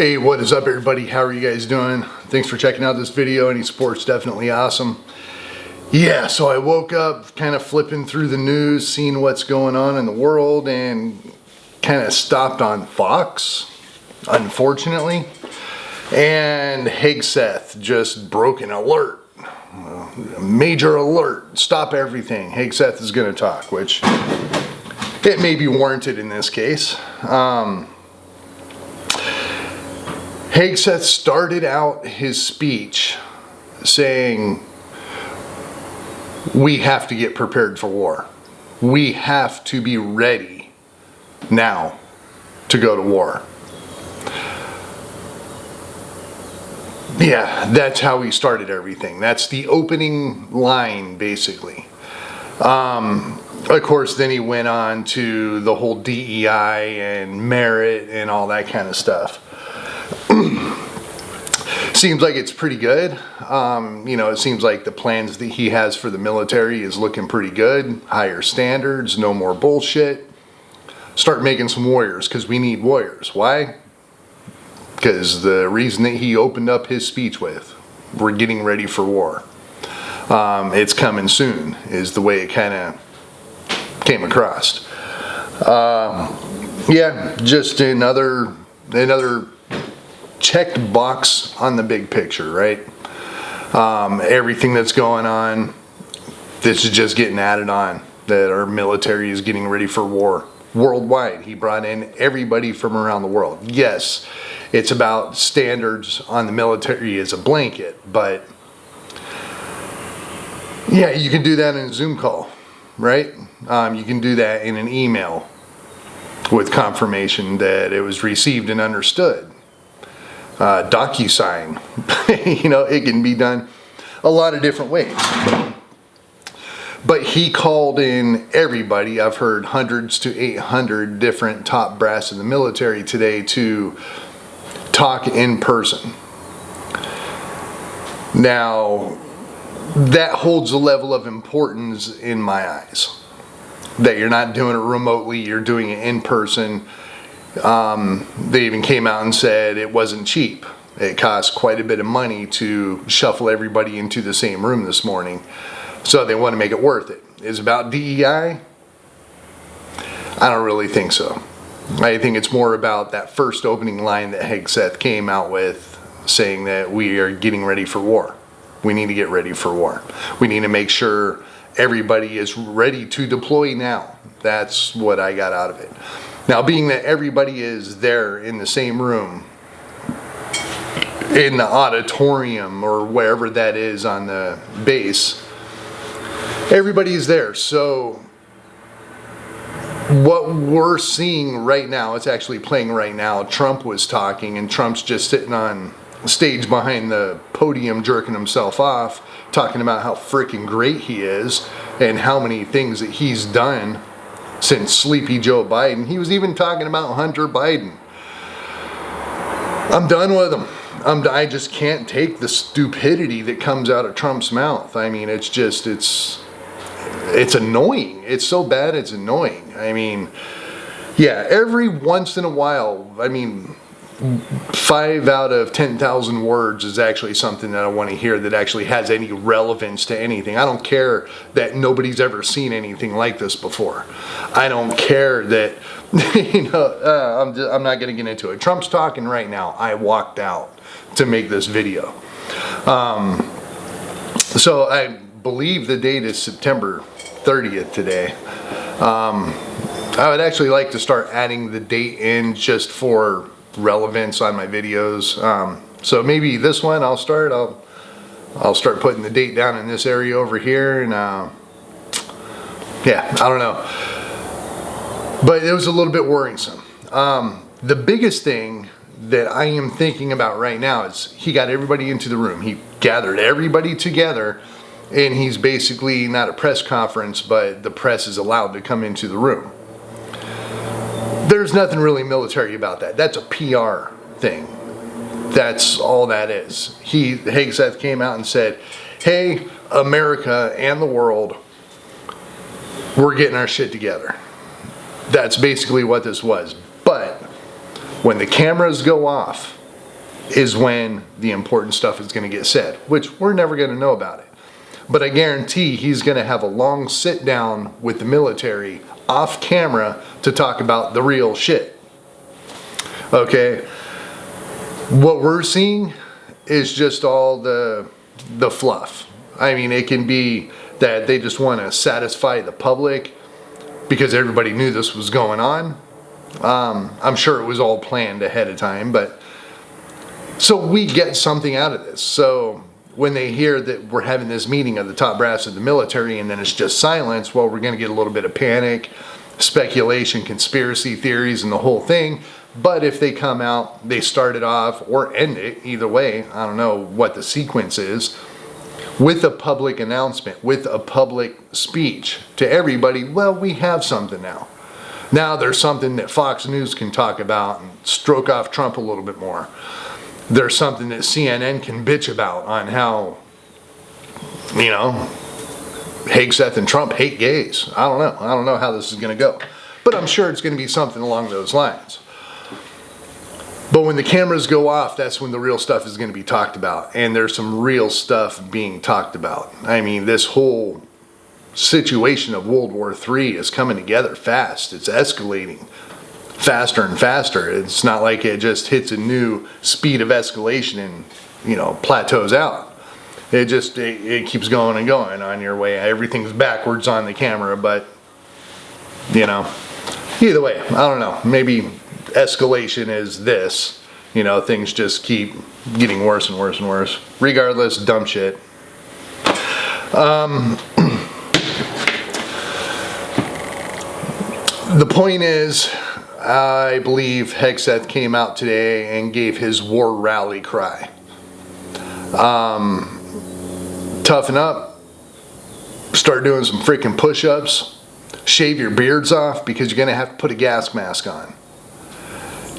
Hey, what is up everybody? How are you guys doing? Thanks for checking out this video. Any support's definitely awesome. Yeah, so I woke up kind of flipping through the news, seeing what's going on in the world, and kind of stopped on Fox, unfortunately. And Hegseth just broke an alert. Major alert. Stop everything. Hegseth is going to talk, which it may be warranted in this case. Hegseth started out his speech saying, we have to get prepared for war. We have to be ready now to go to war. Yeah, that's how he started everything. That's the opening line, basically. Of course, then he went on to the whole DEI and merit and all that kind of stuff. Seems like it's pretty good. It seems like the plans that he has for the military is looking pretty good. Higher standards, no more bullshit. Start making some warriors, because we need warriors. Why? Because the reason that he opened up his speech with, we're getting ready for war. It's coming soon, is the way it kind of came across. Yeah, just another checked box on the big picture, right? Everything that's going on, this is just getting added on, that our military is getting ready for war worldwide. He brought in everybody from around the world. Yes, it's about standards on the military as a blanket, but yeah, you can do that in a Zoom call, right? You can do that in an email with confirmation that it was received and understood. DocuSign, it can be done a lot of different ways. But he called in everybody. I've heard hundreds to 800 different top brass in the military today to talk in person. Now, that holds a level of importance in my eyes. That you're not doing it remotely, you're doing it in person. They even came out and said it wasn't cheap. It cost quite a bit of money to shuffle everybody into the same room this morning. So they want to make it worth it. Is it about DEI? I don't really think so. I think it's more about that first opening line that Hegseth came out with, saying that we are getting ready for war. We need to get ready for war. We need to make sure everybody is ready to deploy now. That's what I got out of it. Now, being that everybody is there in the same room, in the auditorium or wherever that is on the base, everybody is there. So what we're seeing right now, it's actually playing right now. Trump was talking, and Trump's just sitting on stage behind the podium jerking himself off, talking about how freaking great he is and how many things that he's done since Sleepy Joe Biden. He was even talking about Hunter Biden. I'm done with him. I just can't take the stupidity that comes out of Trump's mouth. I mean, it's annoying. It's so bad, it's annoying. I mean, yeah, every once in a while, 5 out of 10,000 words is actually something that I want to hear that actually has any relevance to anything. I don't care that nobody's ever seen anything like this before. I don't care that, I'm not going to get into it. Trump's talking right now. I walked out to make this video. So I believe the date is September 30th today. I would actually like to start adding the date in just for relevance on my videos. So maybe this one I'll start putting the date down in this area over here, and yeah, I don't know, but it was a little bit worrisome. The biggest thing that I am thinking about right now is he got everybody into the room. He gathered everybody together, and he's basically not a press conference, but the press is allowed to come into the room. There's nothing really military about that. That's a PR thing. That's all that is. Hegseth came out and said, hey, America and the world, we're getting our shit together. That's basically what this was. But when the cameras go off is when the important stuff is going to get said, which we're never going to know about it. But I guarantee he's going to have a long sit down with the military off camera to talk about the real shit. Okay? What we're seeing is just all the fluff. I mean, it can be that they just want to satisfy the public because everybody knew this was going on. I'm sure it was all planned ahead of time, but so we get something out of this. So when they hear that we're having this meeting of the top brass of the military and then it's just silence, well, we're going to get a little bit of panic, speculation, conspiracy theories, and the whole thing. But if they come out, they start it off or end it, either way, I don't know what the sequence is, with a public announcement, with a public speech to everybody. Well, we have something now. Now there's something that Fox News can talk about and stroke off Trump a little bit more. There's something that CNN can bitch about on how, you know, Hegseth and Trump hate gays. I don't know. I don't know how this is going to go. But I'm sure it's going to be something along those lines. But when the cameras go off, that's when the real stuff is going to be talked about. And there's some real stuff being talked about. I mean, this whole situation of World War III is coming together fast. It's escalating faster and faster. It's not like it just hits a new speed of escalation and, you know, plateaus out. It keeps going and going on your way. Everything's backwards on the camera, but, you know, either way, I don't know. Maybe escalation is this. You know, things just keep getting worse and worse and worse. Regardless, dumb shit. The point is, I believe Hegseth came out today and gave his war rally cry. Toughen up. Start doing some freaking push-ups. Shave your beards off because you're going to have to put a gas mask on.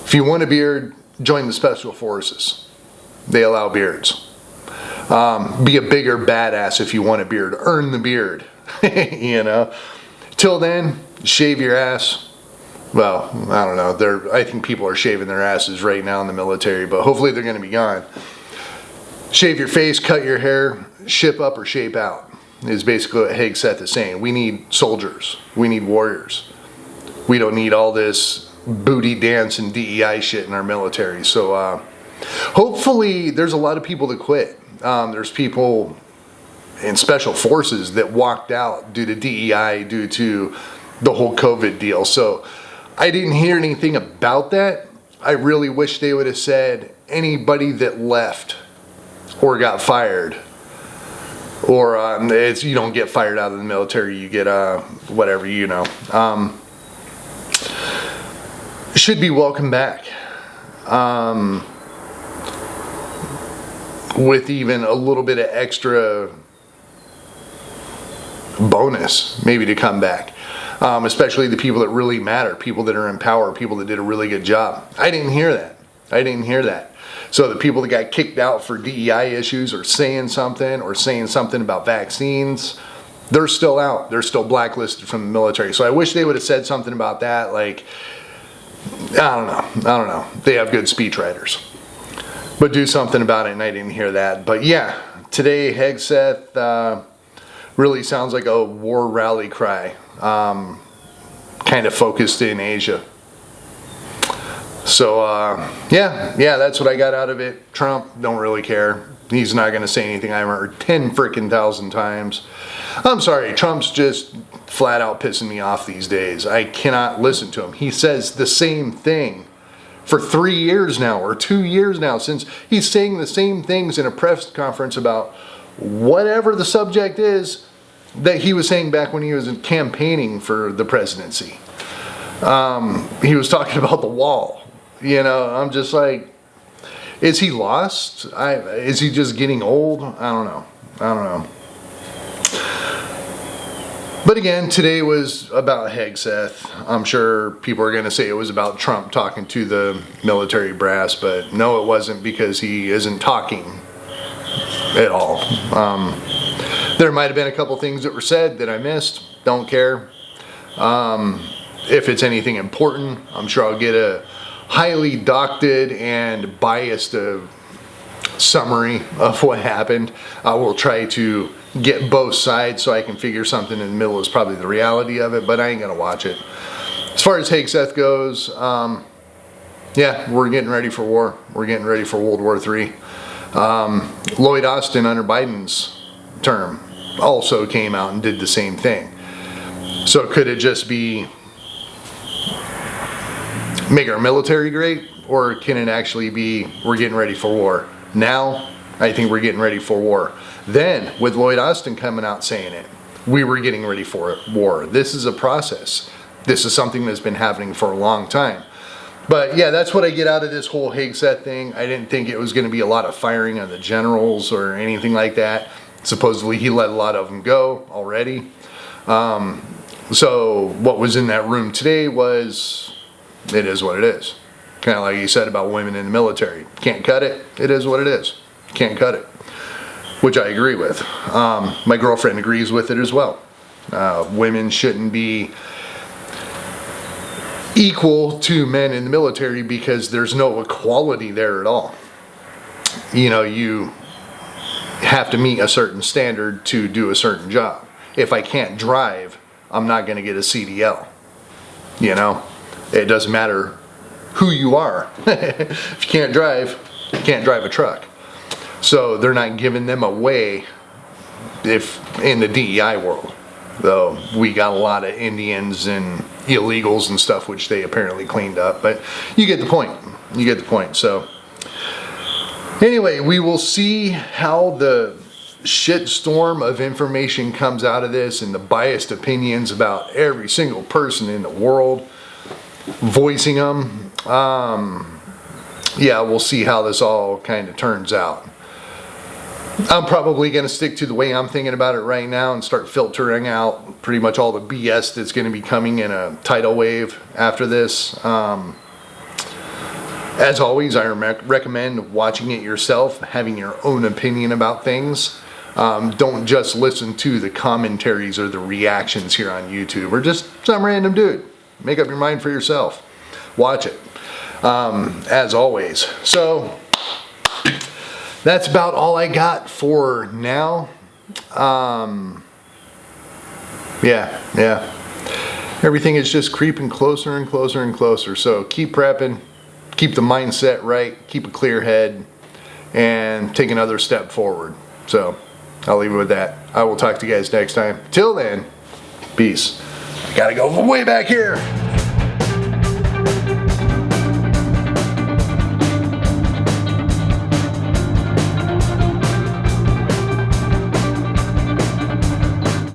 If you want a beard, join the Special Forces. They allow beards. Be a bigger badass if you want a beard. Earn the beard. You know. Till then, shave your ass. Well, I don't know. I think people are shaving their asses right now in the military, but hopefully they're going to be gone. Shave your face, cut your hair, ship up or shape out is basically what Hegseth is saying. We need soldiers. We need warriors. We don't need all this booty dance and DEI shit in our military. So hopefully there's a lot of people that quit. There's people in special forces that walked out due to DEI, due to the whole COVID deal. So I didn't hear anything about that. I really wish they would have said anybody that left or got fired, or you don't get fired out of the military, you get whatever, you know, should be welcome back, with even a little bit of extra bonus maybe to come back. Especially the people that really matter, people that are in power, people that did a really good job. I didn't hear that. So the people that got kicked out for DEI issues or saying something about vaccines, they're still out. They're still blacklisted from the military. So I wish they would have said something about that. Like, I don't know. They have good speechwriters. But do something about it, and I didn't hear that. But yeah, today Hegseth really sounds like a war rally cry. Kind of focused in Asia. So yeah, that's what I got out of it. Trump, don't really care. He's not going to say anything I've heard 10,000 times. I'm sorry, Trump's just flat out pissing me off these days. I cannot listen to him. He says the same thing for 3 years now, or 2 years now, since he's saying the same things in a press conference about whatever the subject is that he was saying back when he was campaigning for the presidency. He was talking about the wall. You know, I'm just like, is he lost? Is he just getting old? I don't know. But again, today was about Hegseth. I'm sure people are going to say it was about Trump talking to the military brass, but no, it wasn't, because he isn't talking at all. There might have been a couple things that were said that I missed. Don't care. If it's anything important, I'm sure I'll get a highly doctored and biased summary of what happened. I will try to get both sides so I can figure something in the middle is probably the reality of it, but I ain't gonna watch it. As far as Hagseth goes, yeah, we're getting ready for war. We're getting ready for World War III. Lloyd Austin under Biden's term also came out and did the same thing. So could it just be make our military great, or can it actually be we're getting ready for war? Now, I think we're getting ready for war. Then, with Lloyd Austin coming out saying it, we were getting ready for war. This is a process. This is something that's been happening for a long time. But yeah, that's what I get out of this whole Hagseth thing. I didn't think it was going to be a lot of firing on the generals or anything like that. Supposedly he let a lot of them go already. So what was in that room today was, it is what it is. Kind of like you said about women in the military. Can't cut it. It is what it is. Can't cut it. Which I agree with. My girlfriend agrees with it as well. Women shouldn't be equal to men in the military because there's no equality there at all. You know, you have to meet a certain standard to do a certain job. If I can't drive, I'm not going to get a CDL. You know, it doesn't matter who you are. If you can't drive a truck. So they're not giving them away if in the DEI world. Though we got a lot of Indians and illegals and stuff, which they apparently cleaned up. But you get the point. You get the point. So anyway, we will see how the shitstorm of information comes out of this and the biased opinions about every single person in the world voicing them. Yeah, we'll see how this all kind of turns out. I'm probably going to stick to the way I'm thinking about it right now and start filtering out pretty much all the BS that's going to be coming in a tidal wave after this. As always, I recommend watching it yourself, having your own opinion about things. Don't just listen to the commentaries or the reactions here on YouTube or just some random dude. Make up your mind for yourself. Watch it. As always. So that's about all I got for now. Yeah. Everything is just creeping closer and closer and closer. So keep prepping, keep the mindset right, keep a clear head, and take another step forward. So I'll leave it with that. I will talk to you guys next time. Till then, peace. I gotta go way back here.